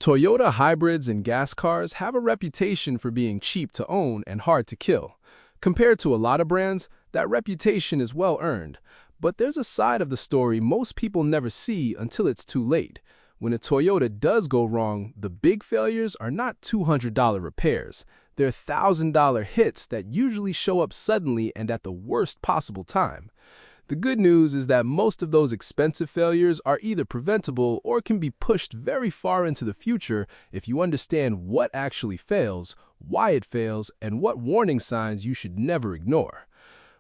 Toyota hybrids and gas cars have a reputation for being cheap to own and hard to kill. Compared to a lot of brands, that reputation is well earned. But there's a side of the story most people never see until it's too late. When a Toyota does go wrong, the big failures are not $200 repairs. They're $1,000 hits that usually show up suddenly and at the worst possible time. The good news is that most of those expensive failures are either preventable or can be pushed very far into the future if you understand what actually fails, why it fails, and what warning signs you should never ignore.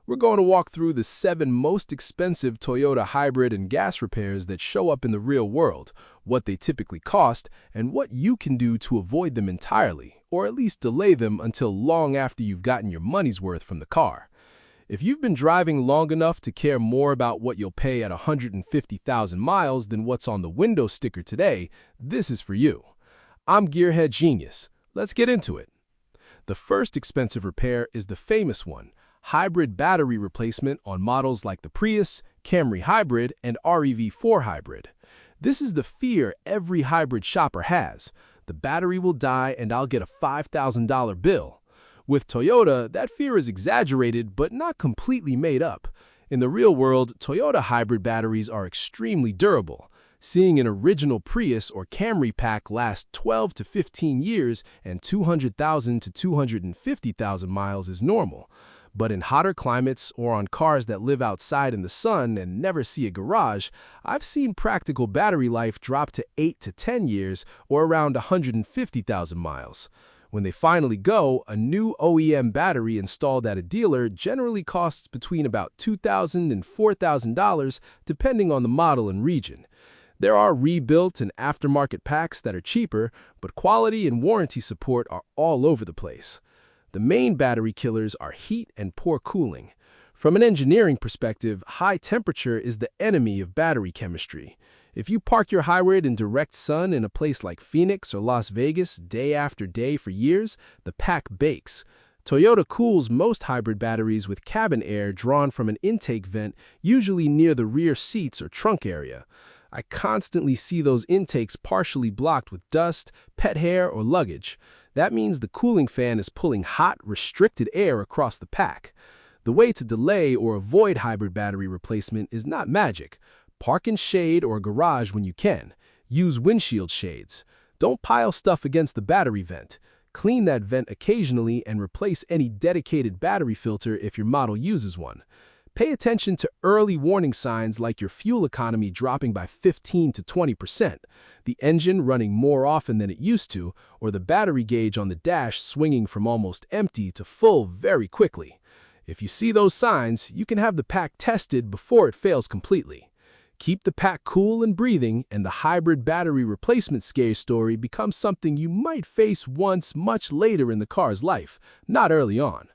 We're going to walk through the 7 most expensive Toyota hybrid and gas repairs that show up in the real world, what they typically cost, and what you can do to avoid them entirely, or at least delay them until long after you've gotten your money's worth from the car. If you've been driving long enough to care more about what you'll pay at 150,000 miles than what's on the window sticker today, this is for you. I'm GearHead Genius. Let's get into it. The first expensive repair is the famous one, hybrid battery replacement on models like the Prius, Camry Hybrid, and REV4 Hybrid. This is the fear every hybrid shopper has. The battery will die and I'll get a $5,000 bill. With Toyota, that fear is exaggerated but not completely made up. In the real world, Toyota hybrid batteries are extremely durable. Seeing an original Prius or Camry pack last 12 to 15 years and 200,000 to 250,000 miles is normal. But in hotter climates or on cars that live outside in the sun and never see a garage, I've seen practical battery life drop to 8 to 10 years or around 150,000 miles. When they finally go, a new OEM battery installed at a dealer generally costs between about $2,000 and $4,000 depending on the model and region. There are rebuilt and aftermarket packs that are cheaper, but quality and warranty support are all over the place. The main battery killers are heat and poor cooling. From an engineering perspective, high temperature is the enemy of battery chemistry. If you park your hybrid in direct sun in a place like Phoenix or Las Vegas day after day for years, the pack bakes. Toyota cools most hybrid batteries with cabin air drawn from an intake vent, usually near the rear seats or trunk area. I constantly see those intakes partially blocked with dust, pet hair, or luggage. That means the cooling fan is pulling hot, restricted air across the pack. The way to delay or avoid hybrid battery replacement is not magic. Park in shade or a garage when you can. Use windshield shades. Don't pile stuff against the battery vent. Clean that vent occasionally and replace any dedicated battery filter if your model uses one. Pay attention to early warning signs like your fuel economy dropping by 15 to 20%, the engine running more often than it used to, or the battery gauge on the dash swinging from almost empty to full very quickly. If you see those signs, you can have the pack tested before it fails completely. Keep the pack cool and breathing, and the hybrid battery replacement scare story becomes something you might face once much later in the car's life, not early on.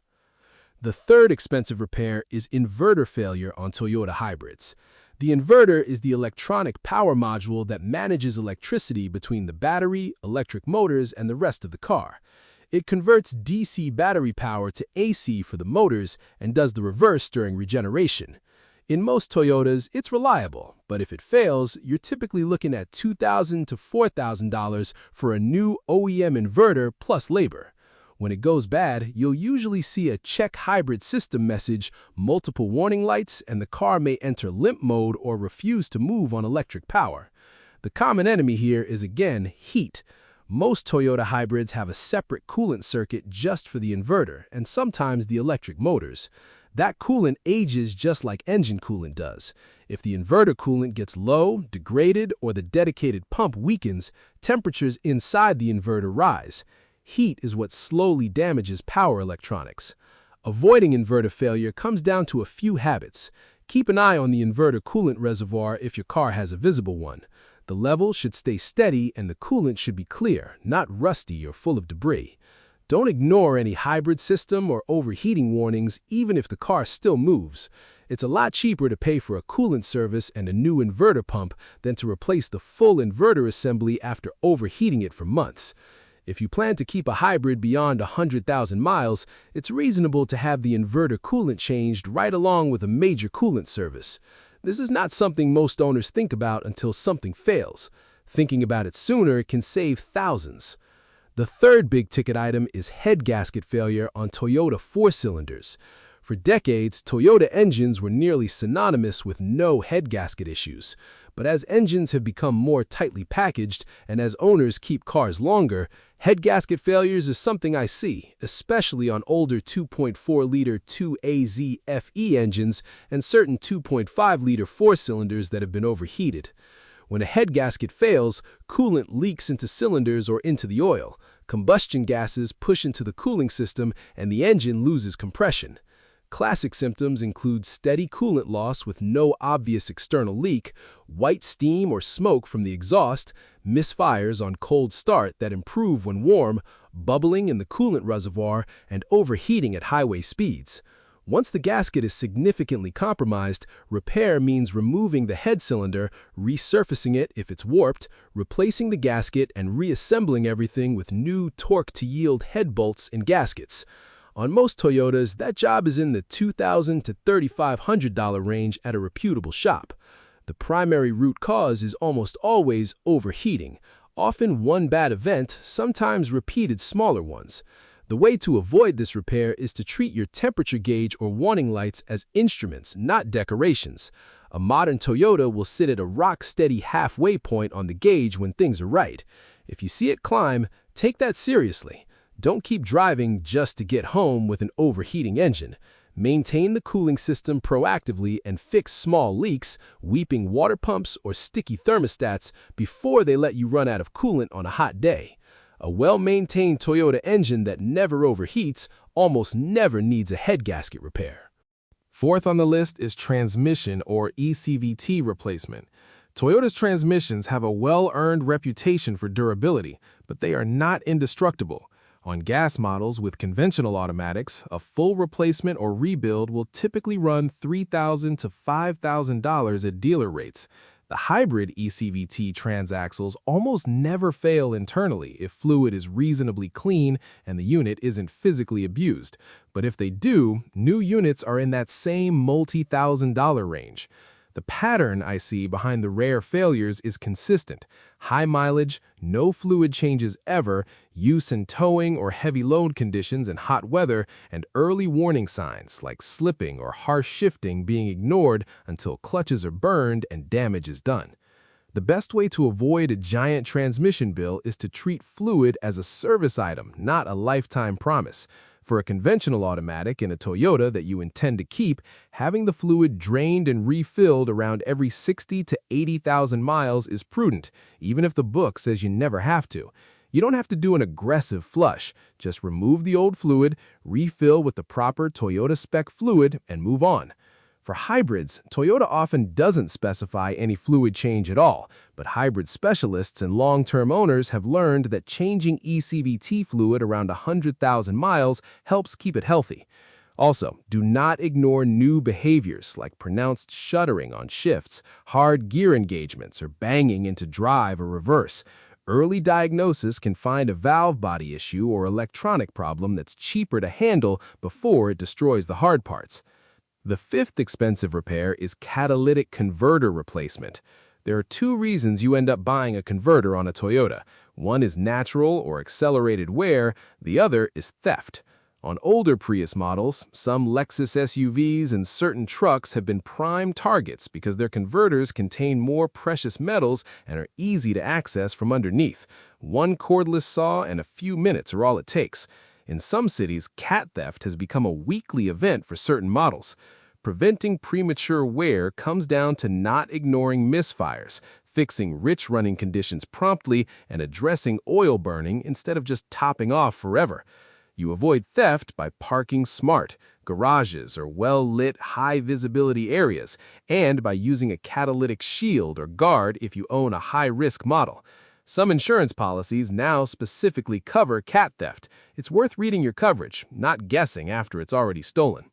The third expensive repair is inverter failure on Toyota hybrids. The inverter is the electronic power module that manages electricity between the battery, electric motors, and the rest of the car. It converts DC battery power to AC for the motors and does the reverse during regeneration. In most Toyotas, it's reliable, but if it fails, you're typically looking at $2,000 to $4,000 for a new OEM inverter plus labor. When it goes bad, you'll usually see a check hybrid system message, multiple warning lights, and the car may enter limp mode or refuse to move on electric power. The common enemy here is again heat. Most Toyota hybrids have a separate coolant circuit just for the inverter and sometimes the electric motors. That coolant ages just like engine coolant does. If the inverter coolant gets low, degraded, or the dedicated pump weakens, temperatures inside the inverter rise. Heat is what slowly damages power electronics. Avoiding inverter failure comes down to a few habits. Keep an eye on the inverter coolant reservoir if your car has a visible one. The level should stay steady and the coolant should be clear, not rusty or full of debris. Don't ignore any hybrid system or overheating warnings even if the car still moves. It's a lot cheaper to pay for a coolant service and a new inverter pump than to replace the full inverter assembly after overheating it for months. If you plan to keep a hybrid beyond 100,000 miles, it's reasonable to have the inverter coolant changed right along with a major coolant service. This is not something most owners think about until something fails. Thinking about it sooner can save thousands. The third big-ticket item is head gasket failure on Toyota four-cylinders. For decades, Toyota engines were nearly synonymous with no head gasket issues. But as engines have become more tightly packaged and as owners keep cars longer, head gasket failures is something I see, especially on older 2.4-liter 2AZ FE engines and certain 2.5-liter four-cylinders that have been overheated. When a head gasket fails, coolant leaks into cylinders or into the oil. Combustion gases push into the cooling system and the engine loses compression. Classic symptoms include steady coolant loss with no obvious external leak, white steam or smoke from the exhaust, misfires on cold start that improve when warm, bubbling in the coolant reservoir, and overheating at highway speeds. Once the gasket is significantly compromised, repair means removing the head cylinder, resurfacing it if it's warped, replacing the gasket, and reassembling everything with new torque-to-yield head bolts and gaskets. On most Toyotas, that job is in the $2,000 to $3,500 range at a reputable shop. The primary root cause is almost always overheating, often one bad event, sometimes repeated smaller ones. The way to avoid this repair is to treat your temperature gauge or warning lights as instruments, not decorations. A modern Toyota will sit at a rock-steady halfway point on the gauge when things are right. If you see it climb, take that seriously. Don't keep driving just to get home with an overheating engine. Maintain the cooling system proactively and fix small leaks, weeping water pumps, or sticky thermostats before they let you run out of coolant on a hot day. A well-maintained Toyota engine that never overheats almost never needs a head gasket repair. Fourth on the list is transmission or e-CVT replacement. Toyota's transmissions have a well-earned reputation for durability, but they are not indestructible. On gas models with conventional automatics, a full replacement or rebuild will typically run $3,000 to $5,000 at dealer rates. The hybrid e-CVT transaxles almost never fail internally if fluid is reasonably clean and the unit isn't physically abused. But if they do, new units are in that same multi-thousand-dollar range. The pattern I see behind the rare failures is consistent. High mileage, no fluid changes ever, use in towing or heavy load conditions in hot weather, and early warning signs like slipping or harsh shifting being ignored until clutches are burned and damage is done. The best way to avoid a giant transmission bill is to treat fluid as a service item, not a lifetime promise. For a conventional automatic in a Toyota that you intend to keep, having the fluid drained and refilled around every 60 to 80,000 miles is prudent, even if the book says you never have to. You don't have to do an aggressive flush. Just remove the old fluid, refill with the proper Toyota spec fluid, and move on. For hybrids, Toyota often doesn't specify any fluid change at all, but hybrid specialists and long-term owners have learned that changing e-CVT fluid around 100,000 miles helps keep it healthy. Also, do not ignore new behaviors like pronounced shuddering on shifts, hard gear engagements, or banging into drive or reverse. Early diagnosis can find a valve body issue or electronic problem that's cheaper to handle before it destroys the hard parts. The fifth expensive repair is catalytic converter replacement. There are two reasons you end up buying a converter on a Toyota. One is natural or accelerated wear, the other is theft. On older Prius models, some Lexus SUVs and certain trucks have been prime targets because their converters contain more precious metals and are easy to access from underneath. One cordless saw and a few minutes are all it takes. In some cities, cat theft has become a weekly event for certain models. Preventing premature wear comes down to not ignoring misfires, fixing rich running conditions promptly, and addressing oil burning instead of just topping off forever. You avoid theft by parking smart, garages or well-lit, high-visibility areas, and by using a catalytic shield or guard if you own a high-risk model. Some insurance policies now specifically cover cat theft. It's worth reading your coverage, not guessing after it's already stolen.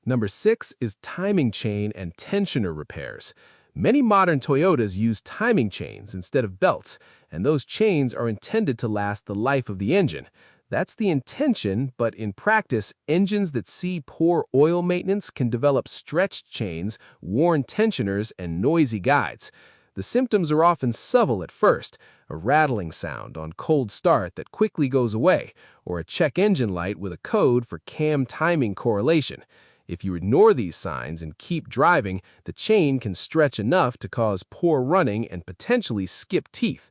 Number 6 is timing chain and tensioner repairs. Many modern Toyotas use timing chains instead of belts, and those chains are intended to last the life of the engine. That's the intention, but in practice, engines that see poor oil maintenance can develop stretched chains, worn tensioners, and noisy guides. The The symptoms are often subtle at first, a rattling sound on cold start that quickly goes away, or a check engine light with a code for cam timing correlation. If you ignore these signs and keep driving, the chain can stretch enough to cause poor running and potentially skip teeth.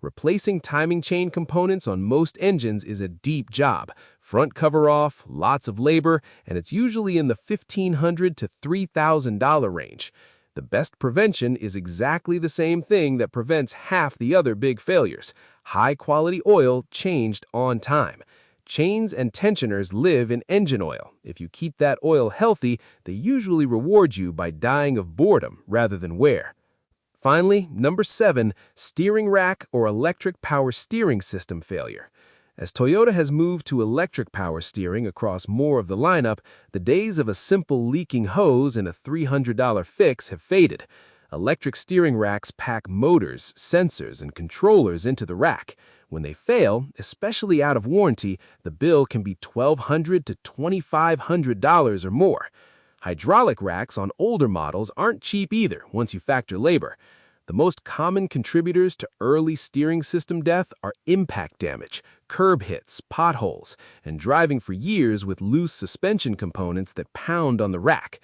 Replacing timing chain components on most engines is a deep job. Front cover off, lots of labor, and it's usually in the $1,500 to $3,000 range. The best prevention is exactly the same thing that prevents half the other big failures: high-quality oil changed on time. Chains and tensioners live in engine oil. If you keep that oil healthy, they usually reward you by dying of boredom rather than wear. Finally, number 7, steering rack or electric power steering system failure. As Toyota has moved to electric power steering across more of the lineup, the days of a simple leaking hose and a $300 fix have faded. Electric steering racks pack motors, sensors, and controllers into the rack. When they fail, especially out of warranty, the bill can be $1,200 to $2,500 or more. Hydraulic racks on older models aren't cheap either once you factor labor. The most common contributors to early steering system death are impact damage, curb hits, potholes, and driving for years with loose suspension components that pound on the rack.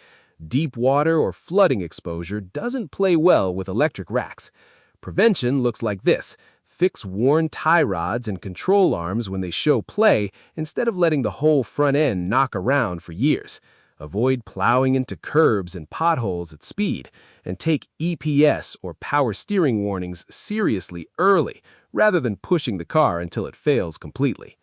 Deep water or flooding exposure doesn't play well with electric racks. Prevention looks like this: fix worn tie rods and control arms when they show play instead of letting the whole front end knock around for years. Avoid plowing into curbs and potholes at speed, and take EPS or power steering warnings seriously early rather than pushing the car until it fails completely.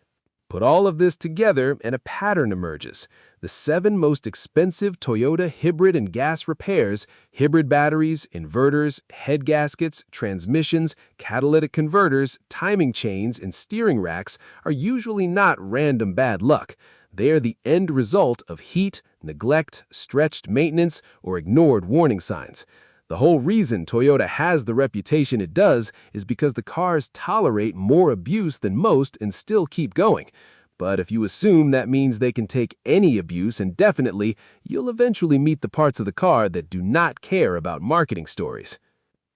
Put all of this together and a pattern emerges. The 7 most expensive Toyota hybrid and gas repairs: hybrid batteries, inverters, head gaskets, transmissions, catalytic converters, timing chains, and steering racks, are usually not random bad luck. They are the end result of heat, neglect, stretched maintenance, or ignored warning signs. The whole reason Toyota has the reputation it does is because the cars tolerate more abuse than most and still keep going. But if you assume that means they can take any abuse indefinitely, you'll eventually meet the parts of the car that do not care about marketing stories.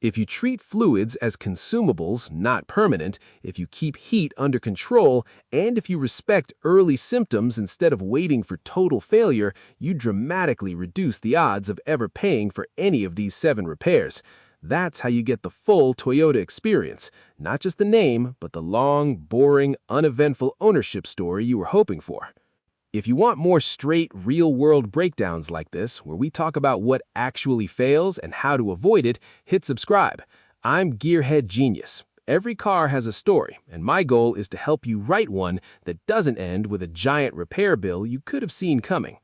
If you treat fluids as consumables, not permanent, if you keep heat under control, and if you respect early symptoms instead of waiting for total failure, you dramatically reduce the odds of ever paying for any of these 7 repairs. That's how you get the full Toyota experience, not just the name, but the long, boring, uneventful ownership story you were hoping for. If you want more straight, real-world breakdowns like this, where we talk about what actually fails and how to avoid it, hit subscribe. I'm GearHead Genius. Every car has a story, and my goal is to help you write one that doesn't end with a giant repair bill you could have seen coming.